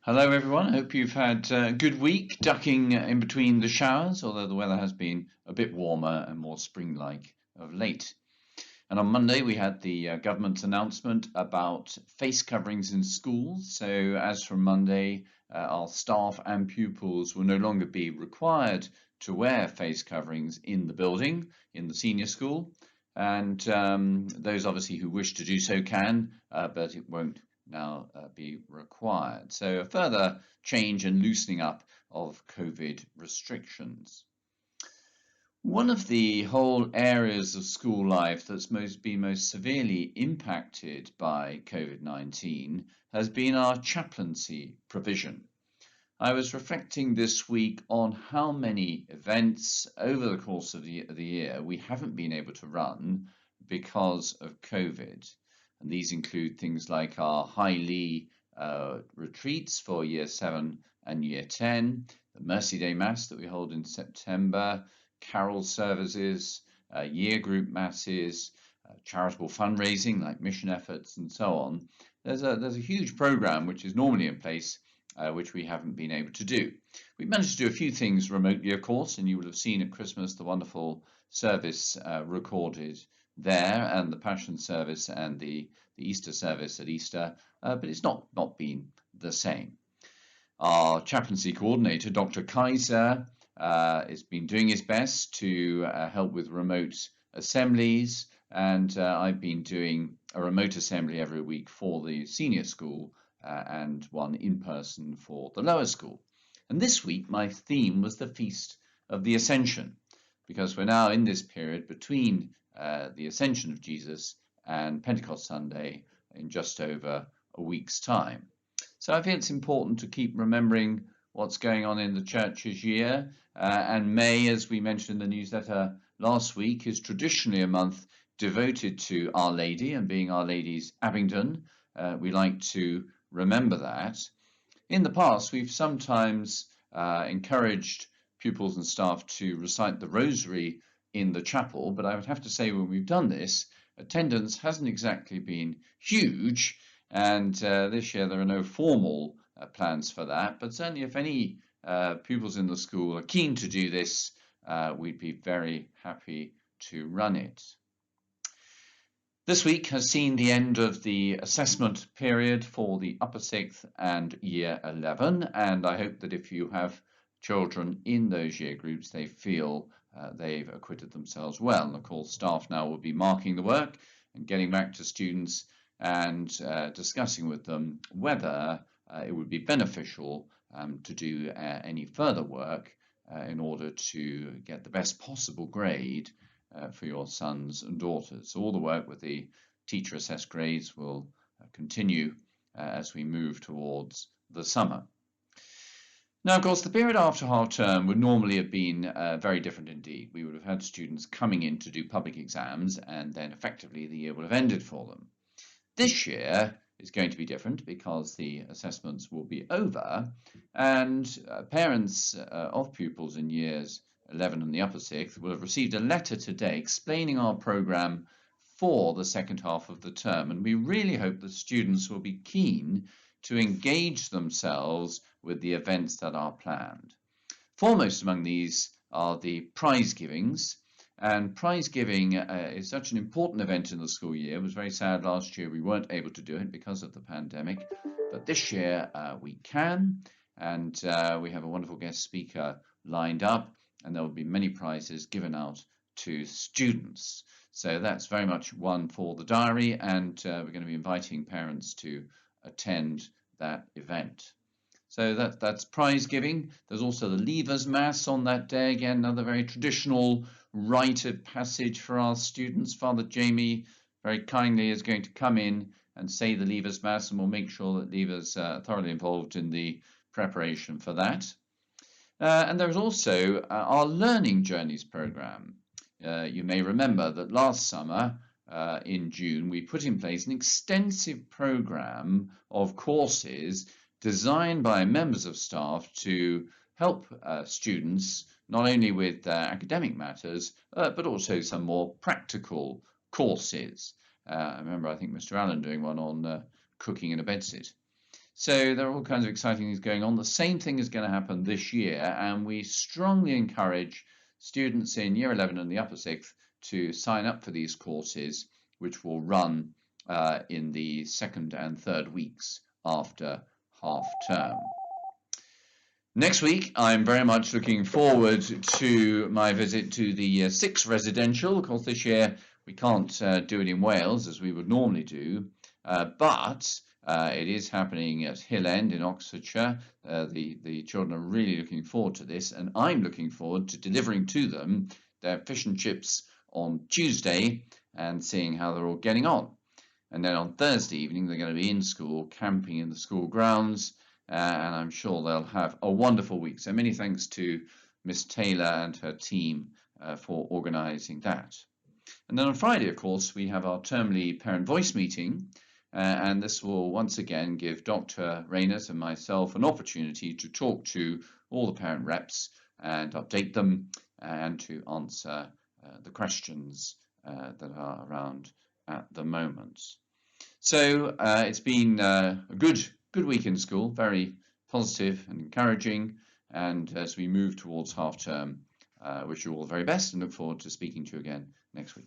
Hello, everyone. I hope you've had a good week ducking in between the showers, although the weather has been a bit warmer and more spring-like of late. And on Monday, we had the government's announcement about face coverings in schools. So, as from Monday, our staff and pupils will no longer be required to wear face coverings in the building, in the senior school. And those obviously who wish to do so can, but it won't now be required. So a further change and loosening up of COVID restrictions. One of the whole areas of school life that's been most severely impacted by COVID-19 has been our chaplaincy provision. I was reflecting this week on how many events over the course of the year we haven't been able to run because of COVID. And these include things like our High retreats for Year 7 and Year 10, the Mercy Day Mass that we hold in September, carol services, year group masses, charitable fundraising like mission efforts and so on. There's a huge program which is normally in place which we haven't been able to do. We managed to do a few things remotely, of course, and you will have seen at Christmas the wonderful service recorded there, and the Passion service and the Easter service at Easter, but it's not been the same. Our chaplaincy coordinator, Dr. Kaiser, has been doing his best to help with remote assemblies, and I've been doing a remote assembly every week for the senior school and one in person for the lower school. And this week my theme was the Feast of the Ascension, because we're now in this period between the Ascension of Jesus and Pentecost Sunday in just over a week's time. So I feel it's important to keep remembering what's going on in the church's year, and May, as we mentioned in the newsletter last week, is traditionally a month devoted to Our Lady and being Our Lady's Abingdon. We like to remember that. In the past, we've sometimes encouraged pupils and staff to recite the Rosary in the chapel, but I would have to say when we've done this, attendance hasn't exactly been huge, and this year there are no formal plans for that, but certainly if any pupils in the school are keen to do this, we'd be very happy to run it. This week has seen the end of the assessment period for the upper 6th and Year 11, and I hope that if you have children in those year groups, they feel they've acquitted themselves well. And of course, staff now will be marking the work and getting back to students and discussing with them whether it would be beneficial to do any further work in order to get the best possible grade for your sons and daughters. So all the work with the teacher assessed grades will continue as we move towards the summer. Now, of course, the period after half term would normally have been very different indeed. We would have had students coming in to do public exams, and then effectively the year would have ended for them. This year is going to be different because the assessments will be over, and parents of pupils in years 11 and the upper 6th will have received a letter today explaining our programme for the second half of the term, and we really hope that students will be keen to engage themselves with the events that are planned. Foremost among these are the prize givings, and prize giving is such an important event in the school year. It was very sad last year we weren't able to do it because of the pandemic, but this year we can, and we have a wonderful guest speaker lined up, and there will be many prizes given out to students. So that's very much one for the diary, and we're going to be inviting parents to attend that event. So that's prize giving. There's also the Leavers Mass on that day. Again, another very traditional rite of passage for our students. Father Jamie very kindly is going to come in and say the Leavers Mass, and we'll make sure that Leavers are thoroughly involved in the preparation for that. And there's also our Learning Journeys program. You may remember that last summer, in June, we put in place an extensive program of courses designed by members of staff to help students not only with academic matters, but also some more practical courses. I remember, I think, Mr. Allen doing one on cooking in a bedsit. So there are all kinds of exciting things going on. The same thing is going to happen this year, and we strongly encourage students in Year 11 and the Upper 6th to sign up for these courses, which will run in the second and third weeks after half term. Next week, I'm very much looking forward to my visit to the 6 residential. Of course, this year we can't do it in Wales as we would normally do, but it is happening at Hill End in Oxfordshire. The children are really looking forward to this, and I'm looking forward to delivering to them their fish and chips on Tuesday and seeing how they're all getting on. And then on Thursday evening, they're going to be in school, camping in the school grounds, and I'm sure they'll have a wonderful week. So many thanks to Miss Taylor and her team for organising that. And then on Friday, of course, we have our termly parent voice meeting, and this will once again give Dr. Rayners and myself an opportunity to talk to all the parent reps and update them and to answer the questions that are around at the moment. So it's been a good week in school, very positive and encouraging, and as we move towards half term, wish you all the very best and look forward to speaking to you again next week.